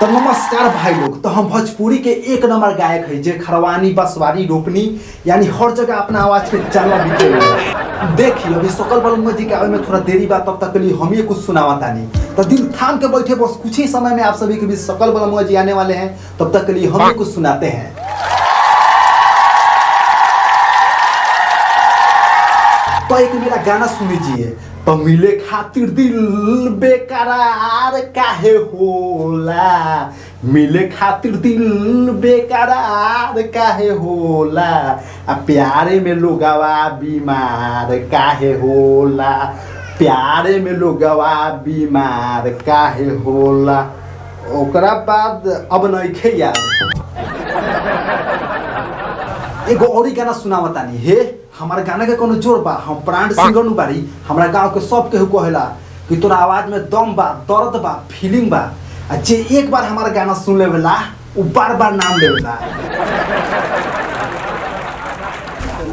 तो नमस्कार भाई लोग। तो हम भोजपुरी के एक नंबर गायक है जे खरवानी बसवारी रोपनी यानी हर जगह अपना आवाज पे चलना बिके हुए। देखिए अभी सकल बलमुआ जी के आवे में थोड़ा देरी बात, तब तक के लिए हम ही कुछ सुनावा तानी। तो दिल थाम के बैठे, बस कुछ ही समय में आप सभी के बीच सकल बलमुआ जी आने वाले हैं। तब तक के लिए हम ही कुछ सुनाते हैं। तो एक मेरा गाना सुन लीजिए। तो मिले खातिर दिल बेकरार काहे होला, मिले खातिर दिल बेकरार काहे होला, आ प्यारे में लोगवा बीमार काहे होला, प्यारे में लोगवा बीमार काहे होला। ओकरा बाद अब नइखे याद। एगो और गाना सुनावा तानी। हे हमारे गाना के कोनो जोर बा, हम ब्रांड सिंगर नु बारी। हमारा गांव के सब केहू कहेला कि तोरा आवाज में दम बा, दर्द बा, फीलिंग बा। आ जे एक बार हमारा गाना सुन लेवेला वो बार बार नाम लेवेला।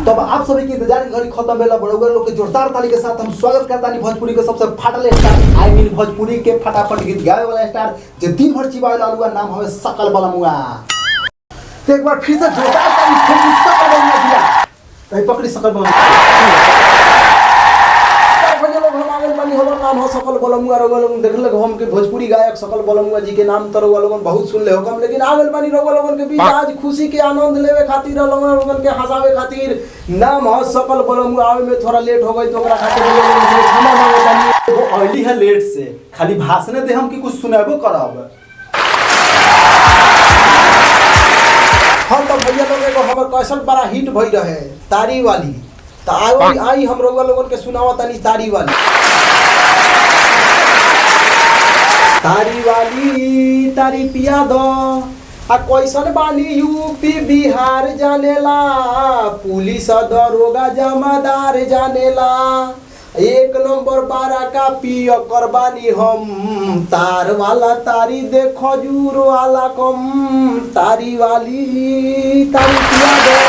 तब आप सभी के इंतजार की घड़ी खत्म भेला। बड़ौगर लोग के जोरदार ताली के साथ हम स्वागत करता नहीं भोजपुरी के सबसे फाटल स्टार, आई मीन भोजपुरी के फटाफट गीत गावे वाला स्टार जे दिन भर चिबावेला अलुआ, नाम हवे सकल बलमुआ। तो एक बार फिर से जोरदार ताली ठोकी सकल बलमुआ दिया। कहीं पकड़ी सकल बलमुआ। हमर नाम हो सकल बलमुआ। रउआ लोगन देखल हम के भोजपुरी गायक सकल बलमुआ जी के नाम तो रउआ लोगन बहुत सुन ले होकम, लेकिन आवेल बानी रउआ लोगन के बीच आज खुशी के आनंद लेवे खातिर, रउआ लोगन के हंसावे खातिर। नाम हो सकल बलमुआ। आवे में थोड़ा लेट हो गई तो ओकरा खातिर रउआ लोगन से क्षमा मांगतानी। वो आइली है लेट से, खाली भाषण दे हम की कुछ सुनाबो करब। हम तो भैया लोग एगो हमर कैसेट बड़ा हिट भई रहे तारी वाली। तो आई हम रउआ लोगन के सुनावा तानी तारी वाली। तारी वाली तारी पिया दो आ कैसन बानी यूपी बिहार जानेला, पुलिस दरोगा जमादार जानेला, एक नंबर बारा का पिया करबानी हम। तार वाला तारी दे खजूर वाला कम, तारी वाली तारी पिया दो।